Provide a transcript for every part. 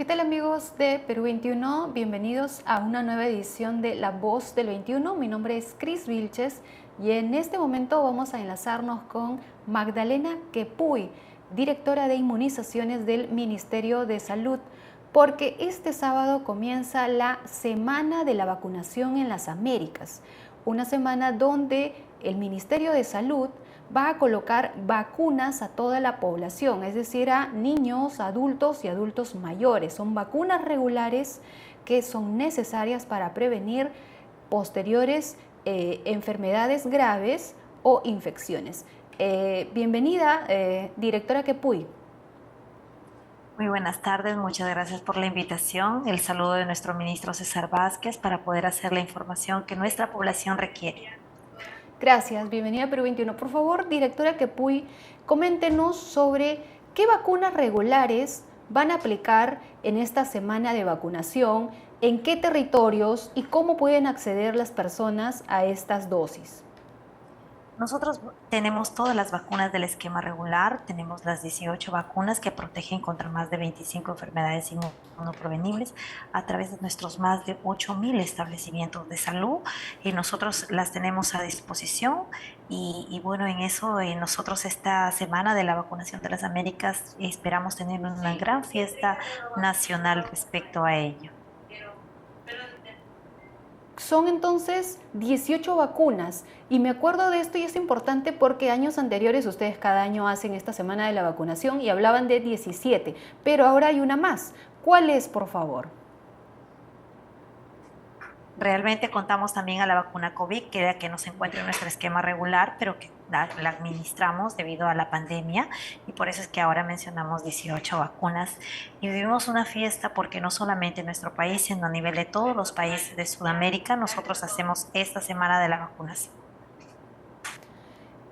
¿Qué tal amigos de Perú 21? Bienvenidos a una nueva edición de La Voz del 21. Mi nombre es Cris Vilches y en este momento vamos a enlazarnos con Magdalena Quepuy, directora de inmunizaciones del Ministerio de Salud, porque este sábado comienza la Semana de la Vacunación en las Américas, una semana donde el Ministerio de Salud va a colocar vacunas a toda la población, es decir, a niños, adultos y adultos mayores. Son vacunas regulares que son necesarias para prevenir posteriores enfermedades graves o infecciones. Bienvenida, directora Quepuy. Muy buenas tardes, muchas gracias por la invitación. El saludo de nuestro ministro César Vázquez para poder hacer la información que nuestra población requiere. Gracias, bienvenida a Perú 21. Por favor, directora Quepuy, coméntenos sobre qué vacunas regulares van a aplicar en esta semana de vacunación, en qué territorios y cómo pueden acceder las personas a estas dosis. Nosotros tenemos todas las vacunas del esquema regular, tenemos las 18 vacunas que protegen contra más de 25 enfermedades inmunoprevenibles a través de nuestros más de 8.000 establecimientos de salud y nosotros las tenemos a disposición y bueno, en eso nosotros esta semana de la vacunación de las Américas esperamos tener una gran fiesta nacional respecto a ello. Son entonces 18 vacunas y me acuerdo de esto y es importante porque años anteriores ustedes cada año hacen esta semana de la vacunación y hablaban de 17, pero ahora hay una más. ¿Cuál es, por favor? Realmente contamos también a la vacuna COVID, que era que no se encuentra en nuestro esquema regular, pero que la administramos debido a la pandemia y por eso es que ahora mencionamos 18 vacunas y vivimos una fiesta porque no solamente en nuestro país, sino a nivel de todos los países de Sudamérica, nosotros hacemos esta semana de la vacunación.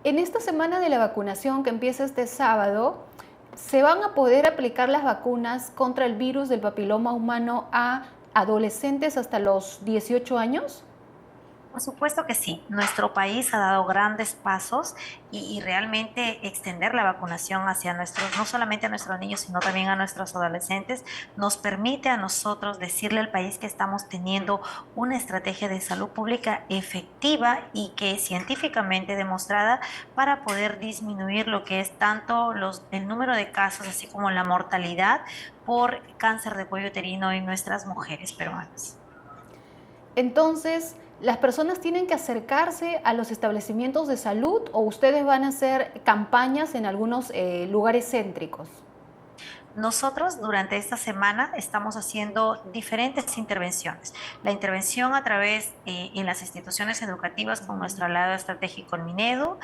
En esta semana de la vacunación que empieza este sábado, ¿se van a poder aplicar las vacunas contra el virus del papiloma humano a adolescentes hasta los 18 años? Por supuesto que sí. Nuestro país ha dado grandes pasos y realmente extender la vacunación hacia nuestros, no solamente a nuestros niños, sino también a nuestros adolescentes, nos permite a nosotros decirle al país que estamos teniendo una estrategia de salud pública efectiva y que es científicamente demostrada para poder disminuir lo que es tanto el número de casos, así como la mortalidad por cáncer de cuello uterino en nuestras mujeres peruanas. Entonces, ¿las personas tienen que acercarse a los establecimientos de salud o ustedes van a hacer campañas en algunos lugares céntricos? Nosotros durante esta semana estamos haciendo diferentes intervenciones. La intervención a través en las instituciones educativas con nuestro aliado estratégico en Minedu.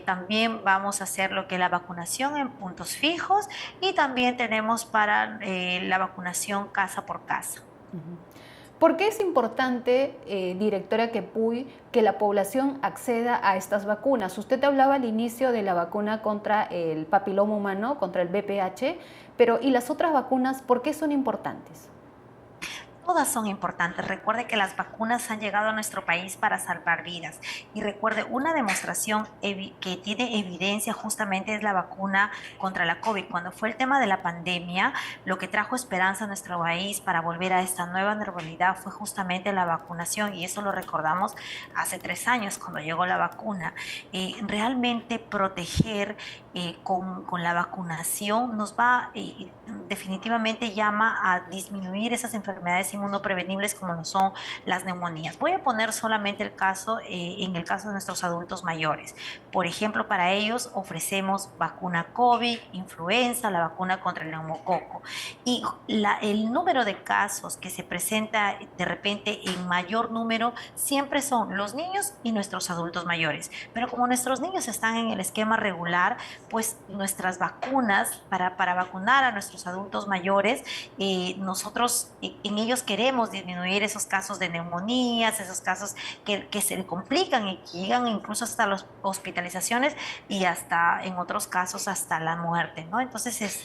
También vamos a hacer lo que es la vacunación en puntos fijos y también tenemos para la vacunación casa por casa. ¿Por qué es importante, directora Quepuy, que la población acceda a estas vacunas? Usted hablaba al inicio de la vacuna contra el papiloma humano, contra el VPH, pero ¿y las otras vacunas por qué son importantes? Todas son importantes. Recuerde que las vacunas han llegado a nuestro país para salvar vidas. Y recuerde, una demostración que tiene evidencia justamente es la vacuna contra la COVID. Cuando fue el tema de la pandemia, lo que trajo esperanza a nuestro país para volver a esta nueva normalidad fue justamente la vacunación. Y eso lo recordamos hace 3 años cuando llegó la vacuna. Realmente proteger con la vacunación nos va, definitivamente llama a disminuir esas enfermedades inmunoprevenibles como lo son las neumonías. Voy a poner solamente el caso, en el caso de nuestros adultos mayores. Por ejemplo, para ellos ofrecemos vacuna COVID, influenza, la vacuna contra el neumococo. Y el número de casos que se presenta de repente en mayor número siempre son los niños y nuestros adultos mayores. Pero como nuestros niños están en el esquema regular, pues nuestras vacunas para vacunar a nuestros adultos mayores, nosotros en ellos queremos disminuir esos casos de neumonías, esos casos que se complican y que llegan incluso hasta las hospitalizaciones y hasta en otros casos hasta la muerte, ¿no? Entonces,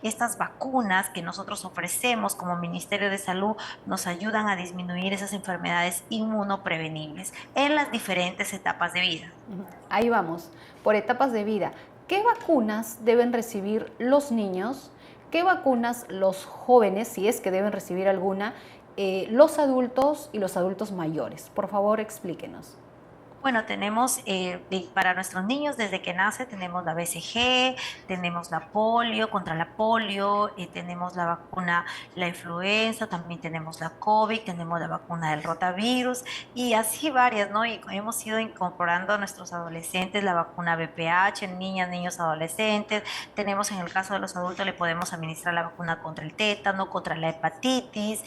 estas vacunas que nosotros ofrecemos como Ministerio de Salud nos ayudan a disminuir esas enfermedades inmunoprevenibles en las diferentes etapas de vida. Ahí vamos, por etapas de vida. ¿Qué vacunas deben recibir los niños ¿Qué vacunas los jóvenes, si es que deben recibir alguna, los adultos y los adultos mayores? Por favor, explíquenos. Bueno, tenemos para nuestros niños desde que nace tenemos la BCG, tenemos la polio, contra la polio, tenemos la vacuna, la influenza, también tenemos la COVID, tenemos la vacuna del rotavirus y así varias, ¿no? Y hemos ido incorporando a nuestros adolescentes la vacuna BPH en niñas, niños, adolescentes. Tenemos en el caso de los adultos le podemos administrar la vacuna contra el tétano, contra la hepatitis,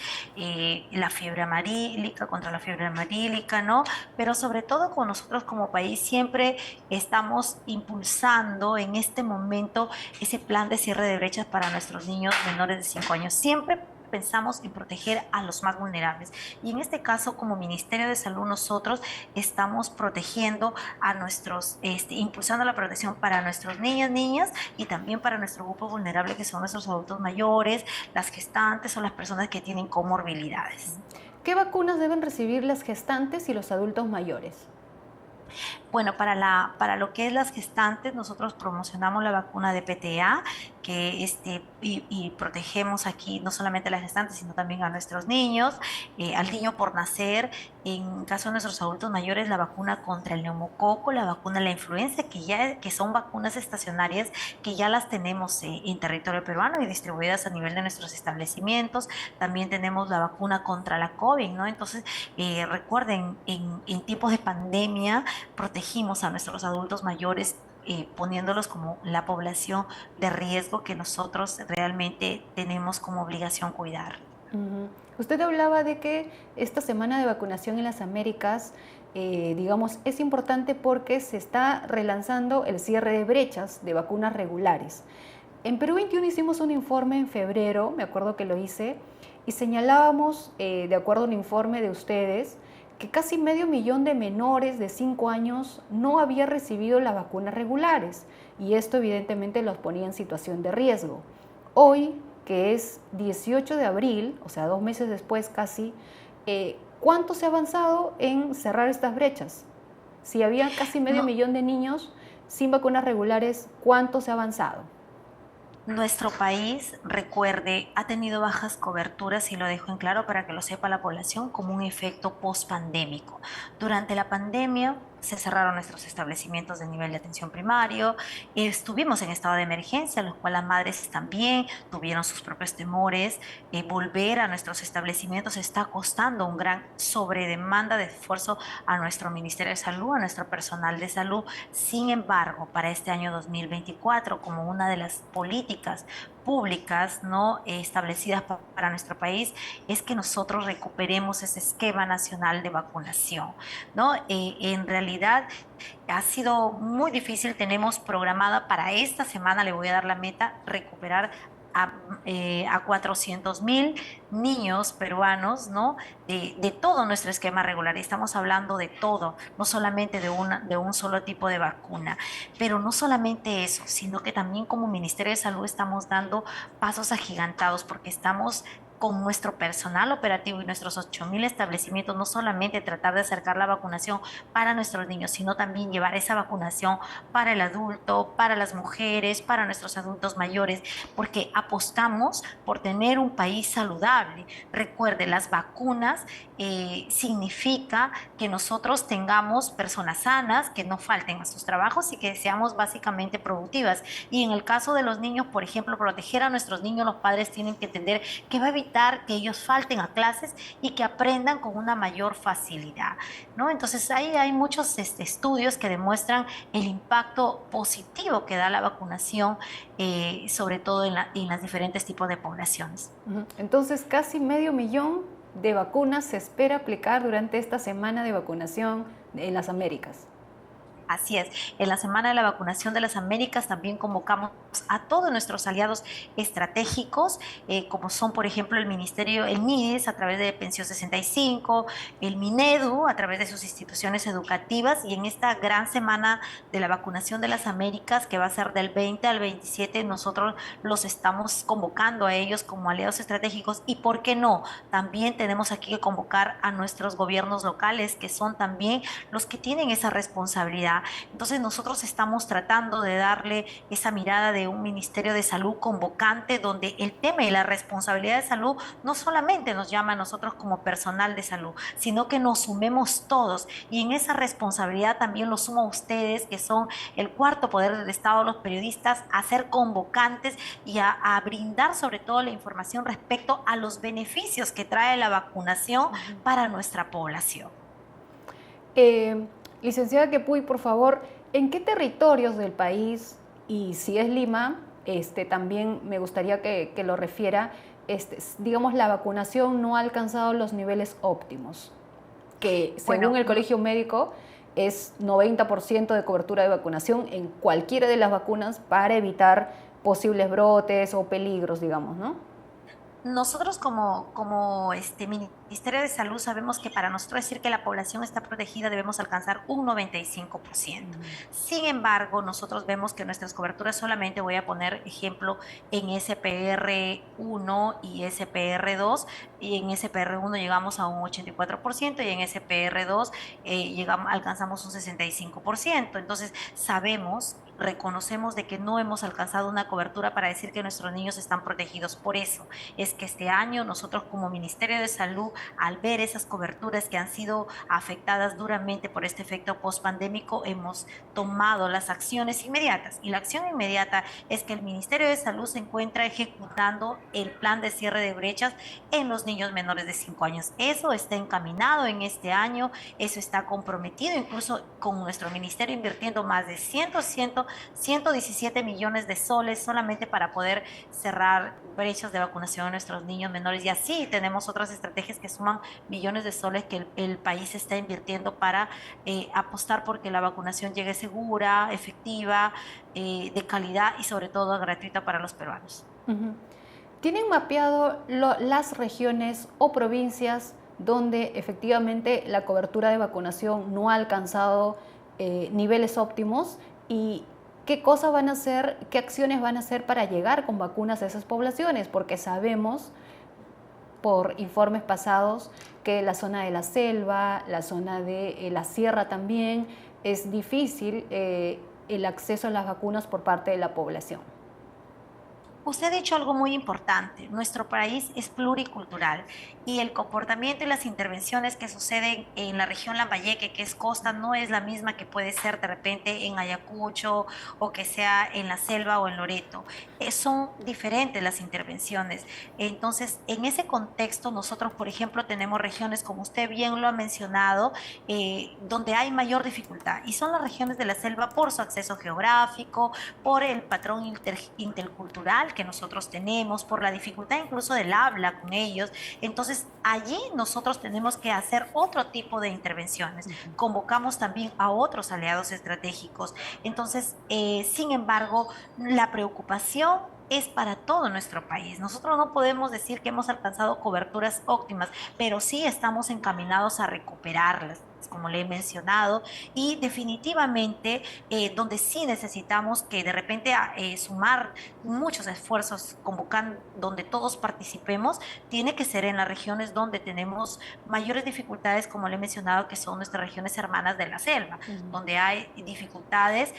la fiebre amarílica, contra la fiebre amarílica, ¿no? Pero sobre todo con nosotros como país siempre estamos impulsando en este momento ese plan de cierre de brechas para nuestros niños menores de 5 años. Siempre pensamos en proteger a los más vulnerables. Y en este caso, como Ministerio de Salud, nosotros estamos protegiendo a nuestros, impulsando la protección para nuestros niños, niñas y también para nuestro grupo vulnerable, que son nuestros adultos mayores, las gestantes o las personas que tienen comorbilidades. ¿Qué vacunas deben recibir las gestantes y los adultos mayores? Bueno, para lo que es las gestantes, nosotros promocionamos la vacuna de PTA, que y protegemos aquí no solamente a las gestantes, sino también a nuestros niños, al niño por nacer. En caso de nuestros adultos mayores, la vacuna contra el neumococo, la vacuna de la influenza, que son vacunas estacionarias que ya las tenemos en territorio peruano y distribuidas a nivel de nuestros establecimientos. También tenemos la vacuna contra la COVID, ¿no? Entonces, recuerden, en tiempos de pandemia, protegimos a nuestros adultos mayores poniéndolos como la población de riesgo que nosotros realmente tenemos como obligación cuidar. Usted hablaba de que esta semana de vacunación en las Américas, digamos, es importante porque se está relanzando el cierre de brechas de vacunas regulares. En Perú 21 hicimos un informe en febrero, me acuerdo que lo hice, y señalábamos, de acuerdo a un informe de ustedes, que casi 500.000 de menores de 5 años no había recibido las vacunas regulares, y esto evidentemente los ponía en situación de riesgo. Hoy, que es 18 de abril, o sea, 2 meses después casi, ¿cuánto se ha avanzado en cerrar estas brechas? Si había casi 500.000 de niños sin vacunas regulares, ¿cuánto se ha avanzado? Nuestro país, recuerde, ha tenido bajas coberturas y lo dejo en claro para que lo sepa la población como un efecto post-pandémico. Durante la pandemia se cerraron nuestros establecimientos de nivel de atención primario, estuvimos en estado de emergencia, los cuales las madres también tuvieron sus propios temores. Volver a nuestros establecimientos está costando un gran sobredemanda de esfuerzo a nuestro Ministerio de Salud, a nuestro personal de salud. Sin embargo, para este año 2024, como una de las políticas públicas no establecidas para nuestro país, es que nosotros recuperemos ese esquema nacional de vacunación, ¿no? En realidad ha sido muy difícil. Tenemos programada para esta semana, le voy a dar la meta, recuperar a 400.000 niños peruanos, ¿no? De todo nuestro esquema regular. Estamos hablando de todo, no solamente de un solo tipo de vacuna. Pero no solamente eso, sino que también como Ministerio de Salud estamos dando pasos agigantados porque estamos con nuestro personal operativo y nuestros 8.000 establecimientos, no solamente tratar de acercar la vacunación para nuestros niños, sino también llevar esa vacunación para el adulto, para las mujeres, para nuestros adultos mayores, porque apostamos por tener un país saludable. Recuerde, las vacunas significa que nosotros tengamos personas sanas, que no falten a sus trabajos y que seamos básicamente productivas. Y en el caso de los niños, por ejemplo, proteger a nuestros niños, los padres tienen que entender que va a evitar que ellos falten a clases y que aprendan con una mayor facilidad, ¿no? Entonces ahí hay muchos estudios que demuestran el impacto positivo que da la vacunación, sobre todo en las diferentes tipos de poblaciones. Entonces, casi 500.000 de vacunas se espera aplicar durante esta semana de vacunación en las Américas. Así es, en la Semana de la Vacunación de las Américas también convocamos a todos nuestros aliados estratégicos, como son, por ejemplo, el Ministerio, el MIDES, a través de Pensión 65, el MINEDU, a través de sus instituciones educativas, y en esta gran Semana de la Vacunación de las Américas, que va a ser del 20 al 27, nosotros los estamos convocando a ellos como aliados estratégicos, y ¿por qué no? También tenemos aquí que convocar a nuestros gobiernos locales, que son también los que tienen esa responsabilidad está. Entonces nosotros estamos tratando de darle esa mirada de un Ministerio de Salud convocante, donde el tema y la responsabilidad de salud no solamente nos llama a nosotros como personal de salud, sino que nos sumemos todos, y en esa responsabilidad también lo sumo a ustedes, que son el cuarto poder del Estado, los periodistas, a ser convocantes y a brindar sobre todo la información respecto a los beneficios que trae la vacunación para nuestra población. Licenciada Quepuy, por favor, ¿en qué territorios del país, y si es Lima, también me gustaría que lo refiera, digamos, la vacunación no ha alcanzado los niveles óptimos, que según el Colegio Médico es 90% de cobertura de vacunación en cualquiera de las vacunas para evitar posibles brotes o peligros, digamos, ¿no? Nosotros como Ministerio de Salud sabemos que para nosotros decir que la población está protegida debemos alcanzar un 95%. Sin embargo, nosotros vemos que nuestras coberturas solamente, voy a poner ejemplo, en SPR1 y SPR2, y en SPR1 llegamos a un 84% y en SPR2 alcanzamos un 65%. Entonces reconocemos de que no hemos alcanzado una cobertura para decir que nuestros niños están protegidos. Por eso es que este año nosotros como Ministerio de Salud, al ver esas coberturas que han sido afectadas duramente por este efecto pospandémico, hemos tomado las acciones inmediatas. Y la acción inmediata es que el Ministerio de Salud se encuentra ejecutando el plan de cierre de brechas en los niños menores de 5 años. Eso está encaminado en este año, eso está comprometido, incluso con nuestro ministerio invirtiendo más de 117 millones de soles solamente para poder cerrar brechas de vacunación a nuestros niños menores. Y así tenemos otras estrategias que suman millones de soles que el país está invirtiendo para apostar porque la vacunación llegue segura, efectiva, de calidad y sobre todo gratuita para los peruanos. ¿Tienen mapeado las regiones o provincias donde efectivamente la cobertura de vacunación no ha alcanzado niveles óptimos? ¿Y qué cosas van a hacer, qué acciones van a hacer para llegar con vacunas a esas poblaciones? Porque sabemos por informes pasados que la zona de la selva, la zona de la sierra también, es difícil el acceso a las vacunas por parte de la población. Usted ha dicho algo muy importante. Nuestro país es pluricultural y el comportamiento y las intervenciones que suceden en la región Lambayeque, que es costa, no es la misma que puede ser de repente en Ayacucho o que sea en la selva o en Loreto. Son diferentes las intervenciones. Entonces, en ese contexto, nosotros, por ejemplo, tenemos regiones, como usted bien lo ha mencionado, donde hay mayor dificultad, y son las regiones de la selva por su acceso geográfico, por el patrón intercultural que nosotros tenemos, por la dificultad incluso del habla con ellos. Entonces allí nosotros tenemos que hacer otro tipo de intervenciones. Convocamos también a otros aliados estratégicos. Entonces, sin embargo, la preocupación es para todo nuestro país. Nosotros no podemos decir que hemos alcanzado coberturas óptimas, pero sí estamos encaminados a recuperarlas, como le he mencionado, y definitivamente donde sí necesitamos que de repente sumar muchos esfuerzos, convocar donde todos participemos, tiene que ser en las regiones donde tenemos mayores dificultades, como le he mencionado, que son nuestras regiones hermanas de la selva, donde hay dificultades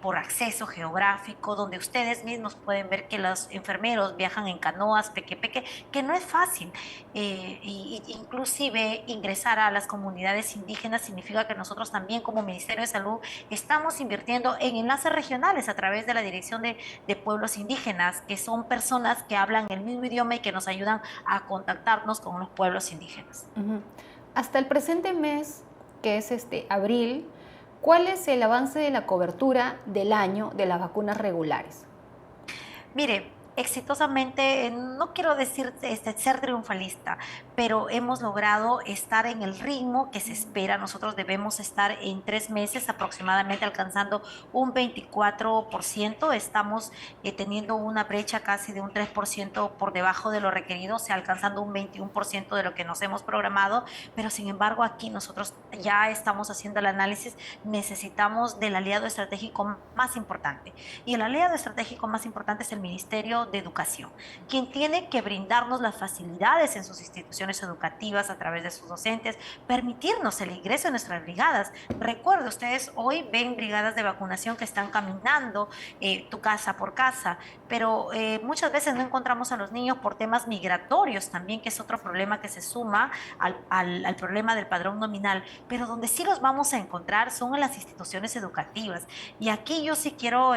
por acceso geográfico, donde ustedes mismos pueden ver que los enfermeros viajan en canoas, peque, que no es fácil, inclusive ingresar a las comunidades indígenas significa que nosotros también como Ministerio de Salud estamos invirtiendo en enlaces regionales a través de la Dirección de Pueblos Indígenas, que son personas que hablan el mismo idioma y que nos ayudan a contactarnos con los pueblos indígenas. Hasta el presente mes, que es abril, ¿cuál es el avance de la cobertura del año de las vacunas regulares? Mire, exitosamente, no quiero decir ser triunfalista, pero hemos logrado estar en el ritmo que se espera. Nosotros debemos estar en 3 meses aproximadamente alcanzando un 24%. Estamos teniendo una brecha casi de un 3% por debajo de lo requerido, o sea, alcanzando un 21% de lo que nos hemos programado, pero sin embargo aquí nosotros ya estamos haciendo el análisis. Necesitamos del aliado estratégico más importante, y el aliado estratégico más importante es el Ministerio Ministerio de Educación, quien tiene que brindarnos las facilidades en sus instituciones educativas a través de sus docentes, permitirnos el ingreso en nuestras brigadas. Recuerde, ustedes hoy ven brigadas de vacunación que están caminando tu casa por casa, pero muchas veces no encontramos a los niños por temas migratorios también, que es otro problema que se suma al problema del padrón nominal, pero donde sí los vamos a encontrar son en las instituciones educativas. Y aquí yo sí quiero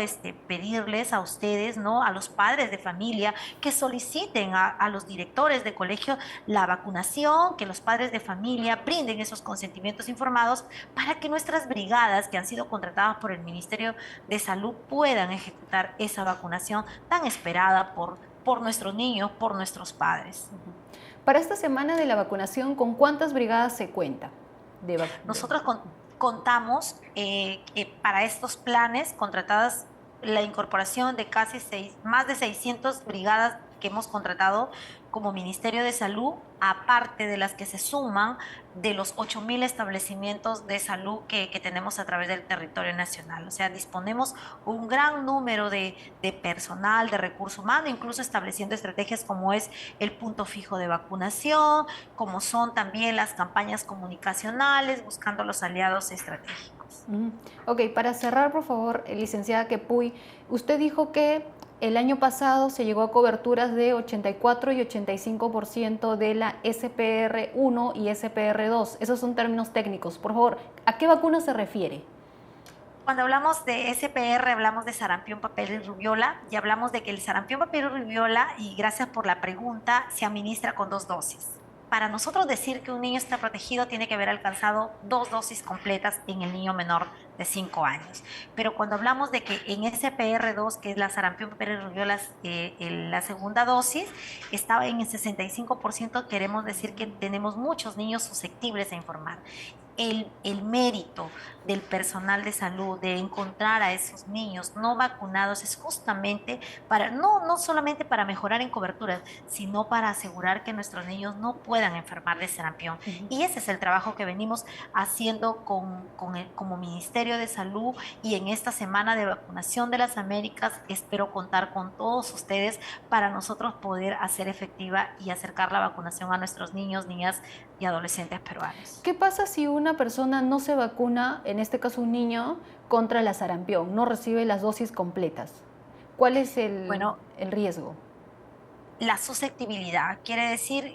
pedirles a ustedes, ¿no? A los padres de familia que soliciten a los directores de colegio la vacunación, que los padres de familia brinden esos consentimientos informados para que nuestras brigadas que han sido contratadas por el Ministerio de Salud puedan ejecutar esa vacunación tan esperada por nuestros niños, por nuestros padres. Para esta semana de la vacunación, ¿con cuántas brigadas se cuenta? Nosotros contamos para estos planes contratadas la incorporación de más de 600 brigadas que hemos contratado como Ministerio de Salud, aparte de las que se suman de los 8.000 establecimientos de salud que tenemos a través del territorio nacional. O sea, disponemos un gran número de personal, de recurso humano, incluso estableciendo estrategias como es el punto fijo de vacunación, como son también las campañas comunicacionales, buscando los aliados estratégicos. Ok, para cerrar, por favor, licenciada Quepuy, usted dijo que el año pasado se llegó a coberturas de 84 y 85% de la SPR1 y SPR2. Esos son términos técnicos. Por favor, ¿a qué vacuna se refiere? Cuando hablamos de SPR, hablamos de sarampión, papel y rubiola, y hablamos de que el sarampión, papel y rubiola, y gracias por la pregunta, se administra con 2 dosis. Para nosotros decir que un niño está protegido, tiene que haber alcanzado 2 dosis completas en el niño menor de 5 años. Pero cuando hablamos de que en SPR2, que es la sarampión, papel y rubiola, la segunda dosis, estaba en el 65%, queremos decir que tenemos muchos niños susceptibles a informar. El mérito del personal de salud de encontrar a esos niños no vacunados es justamente para, no solamente para mejorar en cobertura, sino para asegurar que nuestros niños no puedan enfermar de sarampión. Y ese es el trabajo que venimos haciendo como Ministerio de Salud, y en esta semana de vacunación de las Américas espero contar con todos ustedes para nosotros poder hacer efectiva y acercar la vacunación a nuestros niños, niñas y adolescentes peruanos. ¿Qué pasa si una persona no se vacuna, en este caso un niño, contra la sarampión, no recibe las dosis completas? ¿Cuál es el riesgo? La susceptibilidad, quiere decir,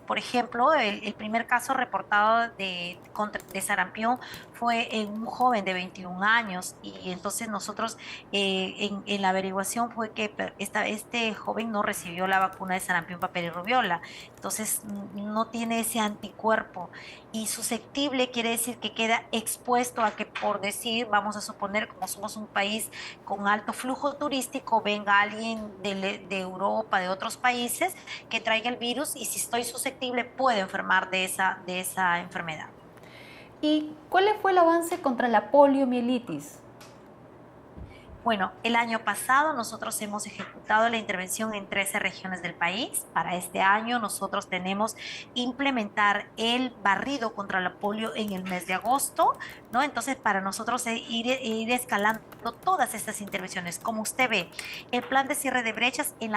por ejemplo, el primer caso reportado de sarampión fue en un joven de 21 años, y entonces nosotros en la averiguación fue que este joven no recibió la vacuna de sarampión, papel y rubiola, entonces no tiene ese anticuerpo, y susceptible quiere decir que queda expuesto a que, por decir, vamos a suponer, como somos un país con alto flujo turístico, venga alguien de Europa, de otros países, que traiga el virus, y si estoy susceptible puedo enfermar de esa enfermedad. ¿Y cuál fue el avance contra la poliomielitis? Bueno, el año pasado nosotros hemos ejecutado la intervención en 13 regiones del país. Para este año nosotros tenemos implementar el barrido contra la polio en el mes de agosto, ¿no? Entonces, para nosotros ir escalando todas estas intervenciones. Como usted ve, el plan de cierre de brechas, en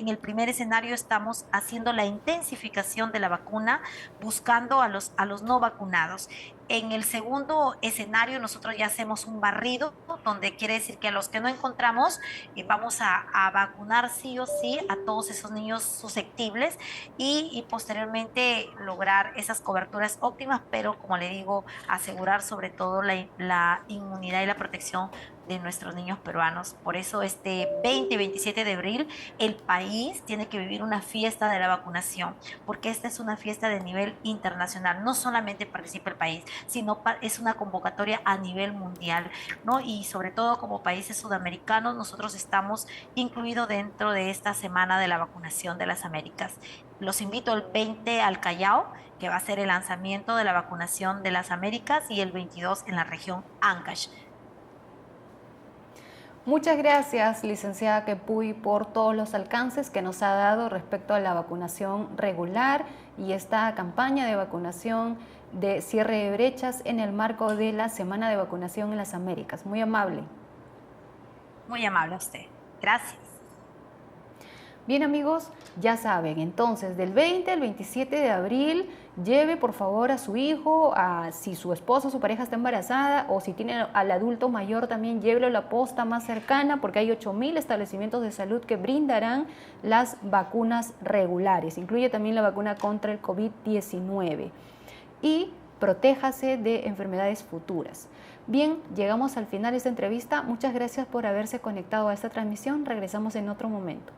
el primer escenario estamos haciendo la intensificación de la vacuna, buscando a los no vacunados. En el segundo escenario nosotros ya hacemos un barrido, donde quiere decir que a los que no encontramos vamos a vacunar sí o sí a todos esos niños susceptibles, y posteriormente lograr esas coberturas óptimas, pero como le digo, asegurar sobre todo la inmunidad y la protección de nuestros niños peruanos. Por eso este 20 y 27 de abril el país tiene que vivir una fiesta de la vacunación, porque esta es una fiesta de nivel internacional. No solamente participa el país, sino es una convocatoria a nivel mundial, ¿no? Y sobre todo como países sudamericanos, nosotros estamos incluidos dentro de esta semana de la vacunación de las Américas. Los invito el 20 al Callao, que va a ser el lanzamiento de la vacunación de las Américas, y el 22 en la región Ancash. Muchas gracias, licenciada Quepuy, por todos los alcances que nos ha dado respecto a la vacunación regular y esta campaña de vacunación de cierre de brechas en el marco de la Semana de Vacunación en las Américas. Muy amable. Muy amable a usted. Gracias. Bien amigos, ya saben, entonces del 20 al 27 de abril lleve por favor a su hijo, si su esposo o su pareja está embarazada o si tiene al adulto mayor también llévelo a la posta más cercana porque hay 8.000 establecimientos de salud que brindarán las vacunas regulares. Incluye también la vacuna contra el COVID-19 y protéjase de enfermedades futuras. Bien, llegamos al final de esta entrevista. Muchas gracias por haberse conectado a esta transmisión. Regresamos en otro momento.